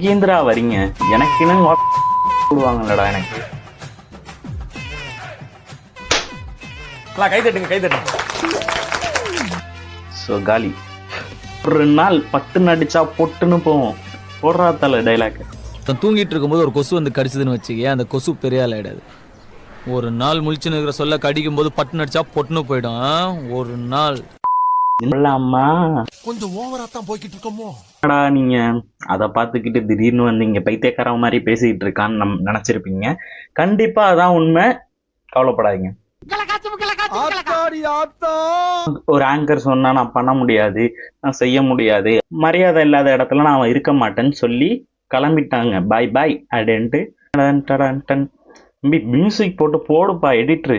இங்கேந்திரா வரீங்க எனக்குன்னு போடுவாங்கல்லடா எனக்கு. கை தட்டுங்க கை தட்டுங்க. ஸோ காலி ஒரு நாள் பட்டுன்னு அடிச்சா பொட்டுன்னு போவோம். போடுறா தலை டைலாக். தூங்கிட்டு இருக்கும்போது ஒரு கொசு வந்து கடிச்சதுன்னு வச்சுக்கே, அந்த கொசு பெரிய ஆள் ஆயிடாது. ஒரு நாள் முழிச்சுன்னு இருக்கிற சொல்ல கடிக்கும் போது பட்டுன்னு அடிச்சா பொட்டுன்னு போயிடும். ஒரு நாள் அம்மா கொஞ்சம் ஓவரா தான் போய்கிட்டு இருக்கோமோ. நீங்க அதை பார்த்துக்கிட்டு திடீர்னு வந்து இங்க பைத்தியக்கார மாதிரி பேசிக்கிட்டு இருக்கான்னு நினைச்சிருப்பீங்க. கண்டிப்பா அதான் உண்மை, கவலைப்படாதீங்க. ஒரு ஆங்கர் சொன்னா நான் பண்ண முடியாது, நான் செய்ய முடியாது, மரியாதை இல்லாத இடத்துல நான் இருக்க மாட்டேன்னு சொல்லி கிளம்பிட்டாங்க. பாய் பாய் அப்படின்ட்டு மியூசிக் போட்டு போடுப்பா எடிட்ரு.